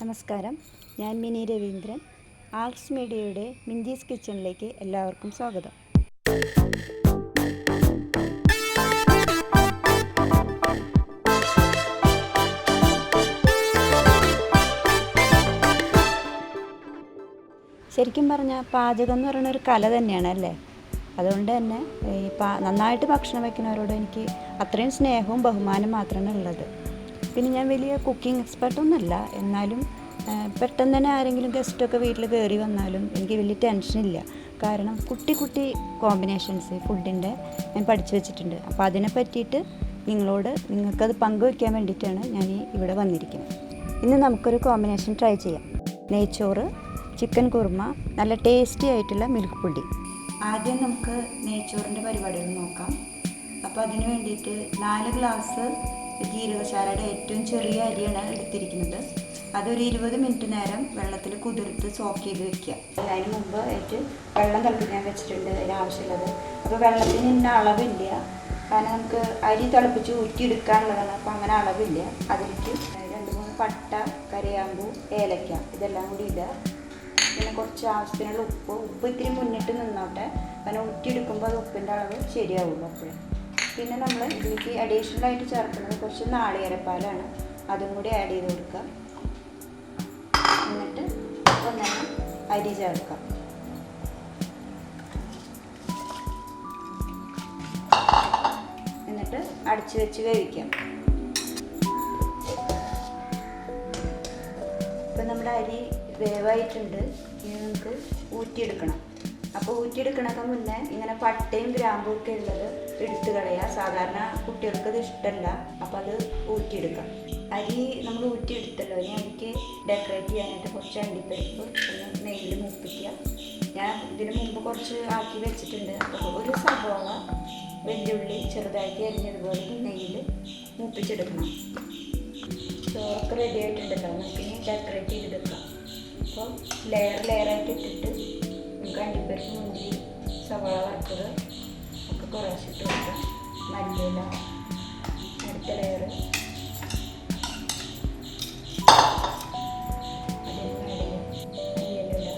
നമസ്കാരം, ഞാൻ mini Raveendran. Arcs മീഡിയയുടെ മിഞ്ചീസ് കിച്ചണിലേക്ക് എല്ലാവർക്കും സ്വാഗതം. ശരിക്കും പറഞ്ഞാൽ പാചകം എന്ന് പറയുന്ന ഒരു കല തന്നെയാണ് അല്ലേ. അതുകൊണ്ട് തന്നെ നന്നായിട്ട് ഭക്ഷണം വയ്ക്കുന്നവരോട് എനിക്ക് അത്രയും സ്നേഹവും ബഹുമാനം മാത്രമാണ് ഉള്ളത്. പിന്നെ ഞാൻ വലിയ കുക്കിംഗ് എക്സ്പെർട്ടൊന്നുമല്ല, എന്നാലും പെട്ടെന്ന് തന്നെ ആരെങ്കിലും ഗസ്റ്റൊക്കെ വീട്ടിൽ കയറി വന്നാലും എനിക്ക് വലിയ ടെൻഷനില്ല. കാരണം കുട്ടി കോമ്പിനേഷൻസ് ഫുഡിൻ്റെ ഞാൻ പഠിച്ചു വെച്ചിട്ടുണ്ട്. അപ്പോൾ അതിനെ പറ്റിയിട്ട് നിങ്ങൾക്കത് പങ്കുവയ്ക്കാൻ വേണ്ടിയിട്ടാണ് ഞാൻ ഇവിടെ വന്നിരിക്കുന്നത്. ഇന്ന് നമുക്കൊരു കോമ്പിനേഷൻ ട്രൈ ചെയ്യാം. നെയ്ച്ചോറ്, ചിക്കൻ കുർമ, നല്ല ടേസ്റ്റി ആയിട്ടുള്ള മിൽക്ക് പുഡിംഗ്. ആദ്യം നമുക്ക് നെയ്ച്ചോറിൻ്റെ പരിപാടികൾ നോക്കാം. അപ്പോൾ അതിന് വേണ്ടിയിട്ട് 4 ഗ്ലാസ് ജീരകശാലയുടെ ഏറ്റവും ചെറിയ അരിയാണ് എടുത്തിരിക്കുന്നത്. അതൊരു 20 മിനിറ്റ് നേരം വെള്ളത്തിൽ കുതിർത്ത് സോക്ക് ചെയ്ത് വെക്കുക. അതിന് മുമ്പ് വെള്ളം തിളപ്പിക്കാൻ വെച്ചിട്ടുണ്ട് അതിനാവശ്യമുള്ളത്. അപ്പോൾ വെള്ളത്തിന് ഇന്ന അളവില്ല, കാരണം നമുക്ക് അരി തിളപ്പിച്ച് ഊറ്റിയെടുക്കാനുള്ളതാണ്. അപ്പോൾ അങ്ങനെ അളവില്ല. അതിലേക്ക് 2-3 പട്ട, കരയാമ്പൂ, ഏലക്ക ഇതെല്ലാം കൂടി ഇടുക. പിന്നെ കുറച്ച് ആവശ്യത്തിനുള്ള ഉപ്പ് ഇത്തിരി മുന്നിട്ട് നിന്നോട്ടെ, കാരണം ഊറ്റിയെടുക്കുമ്പോൾ അത് ഉപ്പിൻ്റെ അളവ് ശരിയാവുള്ളൂ അപ്പോഴേ. പിന്നെ നമ്മൾ ഇതിലേക്ക് അഡീഷണലായിട്ട് ചേർക്കുന്നത് കുറച്ച് നാളികേരപ്പാലാണ്. അതും കൂടി ആഡ് ചെയ്ത് കൊടുക്കുക. എന്നിട്ട് ഒന്നെണ്ണം അരി ചേർക്കാം. എന്നിട്ട് അടച്ചു വെച്ച് വേവിക്കാം. ഇപ്പം നമ്മുടെ അരി വേവായിട്ടുണ്ട്. ഇനി നമുക്ക് ഊറ്റിയെടുക്കണം. അപ്പോൾ ഊറ്റിയെടുക്കണൊക്കെ മുന്നേ ഇങ്ങനെ പട്ടയും ഗ്രാമ്പും ഒക്കെ ഉള്ളത് എടുത്ത് കളയുക. സാധാരണ കുട്ടികൾക്കത് ഇഷ്ടമല്ല, അപ്പോൾ അത് ഊറ്റിയെടുക്കാം. അരി നമ്മൾ ഊറ്റിയെടുത്തല്ലോ, ഇനി അരിക്ക് ഡെക്കറേറ്റ് ചെയ്യാനായിട്ട് കുറച്ച് അണ്ടിപ്പരിപ്പ് ഒന്ന് നെയ്യിൽ മൂപ്പിക്കുക. ഞാൻ ഇതിന് മുമ്പ് കുറച്ച് ആക്കി വെച്ചിട്ടുണ്ട്. അപ്പോൾ ഒരു സവോള, വെല്ലുള്ളി ചെറുതാക്കി അരിഞ്ഞതുപോലെ നെയ്യിൽ മൂപ്പിച്ചെടുക്കണം. ചോറൊക്കെ റെഡി ആയിട്ടുണ്ടല്ലോ, നമുക്കിനി ഡെക്കറേറ്റ് ചെയ്തെടുക്കാം. അപ്പോൾ ലെയറായിട്ട് ഇട്ടിട്ട് നമുക്ക് അണ്ടിപ്പരിപ്പ്, മുന്തിരി, സവാള വറുത്തത് ഒക്കെ കുറച്ചിട്ട് കൊടുക്കാം. മല്ലിയില, അടുത്ത ലെയർ മല്ലിയില.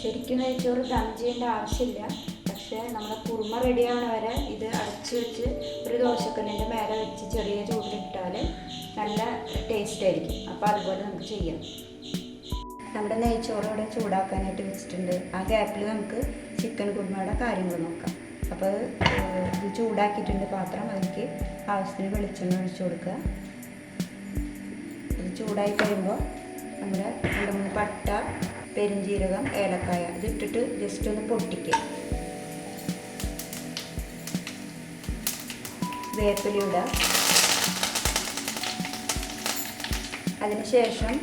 ശരിക്കും നെയ്ച്ചോറ് ദം ചെയ്യേണ്ട ആവശ്യമില്ല, പക്ഷേ നമ്മുടെ കുറുമ റെഡിയാവണ വരെ ഇത് അടച്ചു വെച്ച് ഒരു ദോശക്കല്ലിൻ്റെ മേലെ വെച്ച് ചെറിയ ചൂടിലിട്ടാൽ നല്ല ടേസ്റ്റ് ആയിരിക്കും. അപ്പോൾ അതുപോലെ നമുക്ക് ചെയ്യാം. നമ്മുടെ നെയ്ച്ചോറ് ഇവിടെ ചൂടാക്കാനായിട്ട് വെച്ചിട്ടുണ്ട്. ആ ഗ്യാപ്പിൽ നമുക്ക് ചിക്കൻ കുർമയുടെ കാര്യങ്ങൾ നോക്കാം. അപ്പോൾ ഇത് ചൂടാക്കിയിട്ടുണ്ട് പാത്രം. അതിലേക്ക് ആവശ്യത്തിന് വെളിച്ചെണ്ണ ഒഴിച്ചു കൊടുക്കുക. ഇത് ചൂടായി കഴിയുമ്പോൾ നമ്മുടെ 2-3 പട്ട, പെരിഞ്ജീരകം, ഏലക്കായ ഇതിട്ടിട്ട് ജസ്റ്റ് ഒന്ന് പൊട്ടിക്കുക. വേപ്പിലയിടുക. അതിനുശേഷം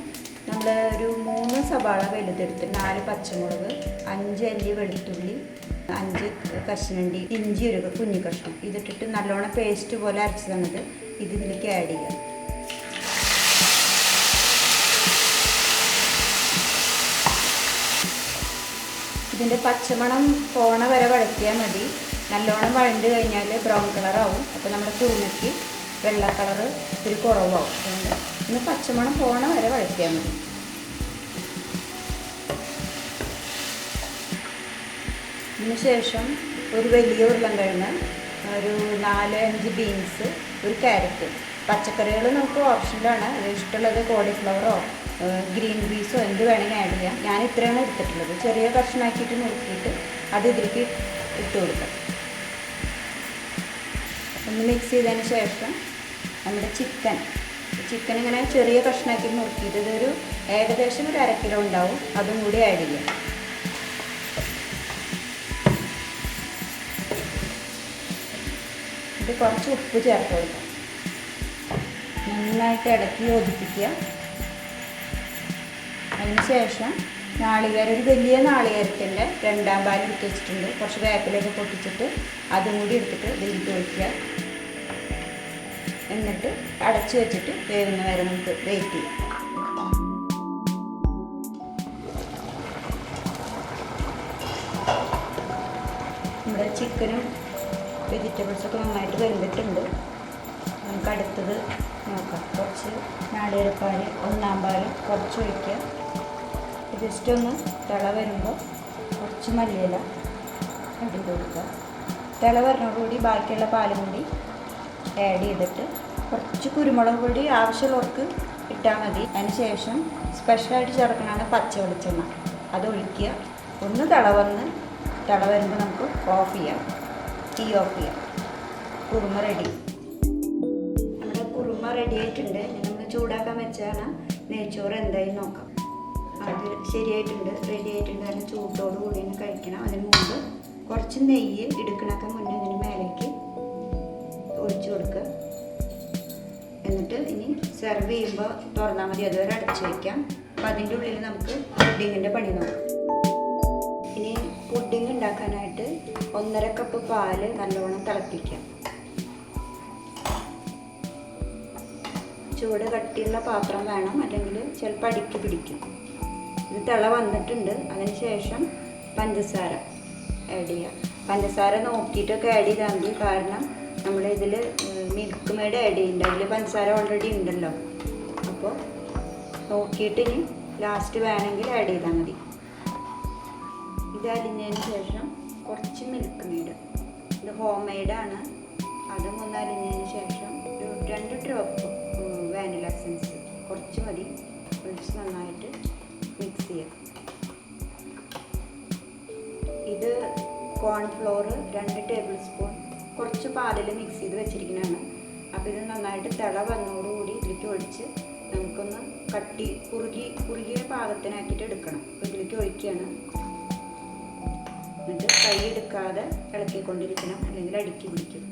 നമ്മൾ ഒരു 3 സവാള വലുതെടുത്ത്, 4 പച്ചമുളക്, 5 അല്ലി വെളുത്തുള്ളി, 5 കഷ്ണണ്ടി ഇഞ്ചി, ഒരു കുഞ്ഞു കഷ്ണം ഇതിട്ടിട്ട് നല്ലോണം പേസ്റ്റ് പോലെ അരച്ച് തന്നത് ഇതിലേക്ക് ആഡ് ചെയ്യുക. ഇതിൻ്റെ പച്ചമണം പോണ വരെ വഴറ്റിയാൽ മതി. നല്ലോണം വഴണ്ട് കഴിഞ്ഞാൽ ബ്രൗൺ കളറാവും. അപ്പോൾ നമ്മുടെ കുറുമയ്ക്ക് വെള്ള കളറ് ഇത്തിരി കുറവാകും. അതുകൊണ്ട് ഇന്ന് പച്ചമണം പോണ വരെ വഴറ്റിയാൽ മതി. ഇതിന് ശേഷം ഒരു വലിയ ഉരുളൻകിഴങ്ങ്, ഒരു 4-5 ബീൻസ്, ഒരു ക്യാരറ്റ്. പച്ചക്കറികൾ നമുക്ക് ഓപ്ഷനിലാണ്. അത് ഇഷ്ടമുള്ളത് കോളിഫ്ലവറോ ഗ്രീൻ പീസോ എന്ത് വേണമെങ്കിൽ ആഡ് ചെയ്യാം. ഞാൻ ഇത്രയാണ് എടുത്തിട്ടുള്ളത്. ചെറിയ കഷ്ണമാക്കിയിട്ട് നുറുക്കിയിട്ട് അത് ഇതിലേക്ക് ഇട്ട് കൊടുക്കാം. ഒന്ന് മിക്സ് ചെയ്തതിന് ശേഷം നമ്മുടെ ചിക്കൻ ഇങ്ങനെ ചെറിയ കഷ്ണമാക്കി നുറുക്കിയിട്ട് ഇതൊരു ഏകദേശം ഒരു 1/2 കിലോ ഉണ്ടാവും. അതും കൂടി ആഡ് ചെയ്യാം. ഇത് കുറച്ച് ഉപ്പ് ചേർത്ത് കൊടുക്കാം. നന്നായിട്ട് ഇളക്കി യോജിപ്പിക്കുക. അതിനുശേഷം ഒരു വലിയ നാളികേരത്തിൻ്റെ 2-ാം പാൽ എടുത്ത് വെച്ചിട്ടുണ്ട്. കുറച്ച് വേപ്പിലൊക്കെ പൊട്ടിച്ചിട്ട് അതും കൂടി എടുത്തിട്ട് ഇതിലേക്ക് ഒഴിക്കുക. എന്നിട്ട് അടച്ചു വെച്ചിട്ട് വേവുന്ന വരെ നമുക്ക് വെയിറ്റ് ചെയ്യാം. നമ്മുടെ ചിക്കനും വെജിറ്റബിൾസൊക്കെ നന്നായിട്ട് വെന്തിട്ടുണ്ട്. നമുക്ക് അടുത്തത് നോക്കാം. കുറച്ച് നാളികേരപ്പാൽ, ഒന്നാം പാൽ കുറച്ച് ഒഴിക്കുക. ജസ്റ്റ് ഒന്ന് തിള വരുമ്പോൾ കുറച്ച് മല്ലിയില ഇട്ട് കൊടുക്കുക. തിള വരുന്നതോടുകൂടി ബാക്കിയുള്ള പാലും കൂടി ആഡ് ചെയ്തിട്ട് കുറച്ച് കുരുമുളക് പൊടി ആവശ്യമുള്ളവർക്ക് ഇട്ടാൽ മതി. അതിന് ശേഷം സ്പെഷ്യലായിട്ട് ചേർക്കണതാണ് പച്ച വെളിച്ചെണ്ണ. അത് ഒഴിക്കുക. ഒന്ന് തിള വരുമ്പോൾ നമുക്ക് ഓഫ് ചെയ്യാം, തീ ഓഫ് ചെയ്യാം. കുറുമ റെഡി. നമ്മുടെ കുറുമ റെഡി ആയിട്ടുണ്ട്. നമ്മൾ ചൂടാക്കാൻ വെച്ചാണ് നെയ്ച്ചോറ് എന്തായി നോക്കാം. അത് ശരിയായിട്ടുണ്ട്, റെഡി ആയിട്ടുണ്ട്. നല്ല ചൂട്ടോട് കൂടി തന്നെ കഴിക്കണം. അതിന് മുമ്പ് കുറച്ച് നെയ്യ് എടുക്കണൊക്കെ മുന്നേ ഇതിന് മേലേക്ക് ഒഴിച്ചു കൊടുക്കുക. എന്നിട്ട് ഇനി സെർവ് ചെയ്യുമ്പോൾ തുറന്നാൽ മതി. അതുവരെ അടച്ചു വയ്ക്കാം. അപ്പം അതിൻ്റെ ഉള്ളിൽ നമുക്ക് പുഡിങ്ങിൻ്റെ പണി നോക്കാം. ഇനി പുഡിങ് ഉണ്ടാക്കാനായിട്ട് 1.5 കപ്പ് പാല് നല്ലോണം തിളപ്പിക്കാം. ചൂട് കട്ടിയുള്ള പാത്രം വേണം, അല്ലെങ്കിൽ ചിലപ്പോൾ അടിക്ക് പിടിക്കും. ഇത് തിള വന്നിട്ടുണ്ട്. അതിന് ശേഷം പഞ്ചസാര ആഡ് ചെയ്യുക. പഞ്ചസാര നോക്കിയിട്ടൊക്കെ ആഡ് ചെയ്താൽ മതി. കാരണം നമ്മളിതിൽ മിൽക്ക് മെയ്ഡ് ആഡ് ചെയ്യുന്നുണ്ട്. അതിൽ പഞ്ചസാര ഓൾറെഡി ഉണ്ടല്ലോ. അപ്പോൾ നോക്കിയിട്ട് ഇനി ലാസ്റ്റ് വേണമെങ്കിൽ ആഡ് ചെയ്താൽ മതി. ഇത് അരിഞ്ഞതിന് ശേഷം കുറച്ച് മിൽക്ക് മെയ്ഡ്, ഇത് ഹോം മെയ്ഡാണ്. അതും ഒന്ന് അരിഞ്ഞതിന് ശേഷം ഒരു 2 ഡ്രോപ്പ് വാനില എസൻസ് കുറച്ച് മതി ഒഴിച്ച് നന്നായിട്ട് മിക്സ് ചെയ്യുക. ഇത് കോൺഫ്ലോർ 2 ടേബിൾ സ്പൂൺ കുറച്ച് പാലിൽ മിക്സ് ചെയ്ത് വെച്ചിരിക്കുന്നതാണ്. അപ്പോൾ ഇത് നന്നായിട്ട് തിള വന്നതോടുകൂടി ഇതിലേക്ക് ഒഴിച്ച് നമുക്കൊന്ന് കുറുകിയ പാകത്തിനാക്കിയിട്ട് എടുക്കണം. അപ്പോൾ ഇതിലേക്ക് ഒഴിക്കുകയാണ്. എന്നിട്ട് കൈ എടുക്കാതെ ഇളക്കിക്കൊണ്ടിരിക്കണം, അല്ലെങ്കിൽ അടുക്കി പിടിക്കും.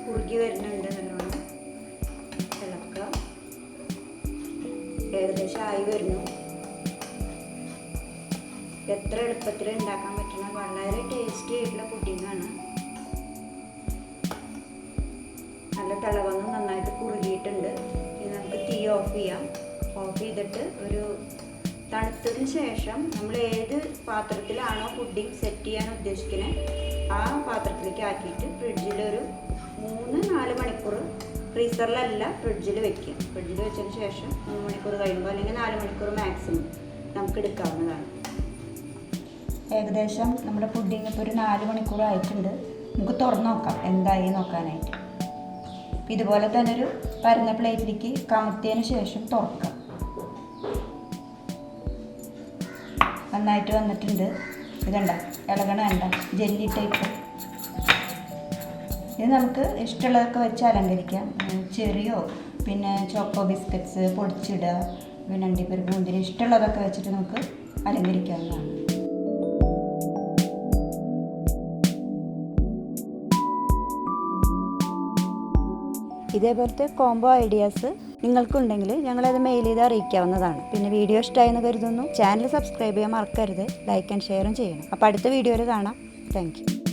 കുറുകി വരുന്നുണ്ട്, നല്ലോണം ഇളക്കുക. ഏകദേശം ആയി വരുന്നു. എത്ര എളുപ്പത്തിൽ ഉണ്ടാക്കാൻ പറ്റുന്ന വളരെ ടേസ്റ്റി ആയിട്ടുള്ള പുഡിങ്ങാണ്. നല്ല തിളവന്ന് നന്നായിട്ട് കുറുകിയിട്ടുണ്ട്. ഇനി നമുക്ക് തീ ഓഫ് ചെയ്യാം. ഓഫ് ചെയ്തിട്ട് ഒരു തണുത്തതിന് ശേഷം നമ്മൾ ഏത് പാത്രത്തിലാണോ പുഡിങ് സെറ്റ് ചെയ്യാൻ ഉദ്ദേശിക്കുന്നത് ആ പാത്രത്തിലേക്ക് ആക്കിയിട്ട് ഫ്രിഡ്ജിലൊരു 3-4 മണിക്കൂർ, ഫ്രീസറിലല്ല ഫ്രിഡ്ജിൽ വെക്കുക. ഫ്രിഡ്ജിൽ വെച്ചതിന് ശേഷം 3 മണിക്കൂർ കഴിയുമ്പോൾ, അല്ലെങ്കിൽ 4 മണിക്കൂർ മാക്സിമം നമുക്ക് എടുക്കാവുന്നതാണ്. ഏകദേശം നമ്മുടെ പുഡിങ് ഇപ്പോൾ ഒരു 4 മണിക്കൂർ ആയിട്ടുണ്ട്. നമുക്ക് തുറന്ന് നോക്കാം എന്തായി നോക്കാനായിട്ട്. ഇതുപോലെ തന്നെ ഒരു പരന്ന പ്ലേറ്റിലേക്ക് കമത്തിയതിന് ശേഷം തുറക്കാം. നന്നായിട്ട് വന്നിട്ടുണ്ട്. ഇതുണ്ട ഇളകണ കണ്ട ജെല്ലി ടൈപ്പ്. ഇത് നമുക്ക് ഇഷ്ടമുള്ളതൊക്കെ വെച്ച് അലങ്കരിക്കാം. ചെറിയോ പിന്നെ ചോക്കോ ബിസ്ക്കറ്റ്സ് പൊടിച്ചിടുക, പിന്നെ അണ്ടിപ്പരിപ്പ് മുന്തിരി ഇഷ്ടമുള്ളതൊക്കെ വെച്ചിട്ട് നമുക്ക് അലങ്കരിക്കാവുന്നതാണ്. ഇതേപോലത്തെ കോംബോ ഐഡിയാസ് നിങ്ങൾക്കുണ്ടെങ്കിൽ ഞങ്ങളത് മെയിൽ ചെയ്ത് അറിയിക്കാവുന്നതാണ്. പിന്നെ വീഡിയോ ഇഷ്ടമായെന്ന് കരുതുന്നു. ചാനൽ സബ്സ്ക്രൈബ് ചെയ്യാൻ മറക്കരുത്. ലൈക്ക് ആൻഡ് ഷെയറും ചെയ്യണം. അപ്പോൾ അടുത്ത വീഡിയോയിൽ കാണാം. Thank you.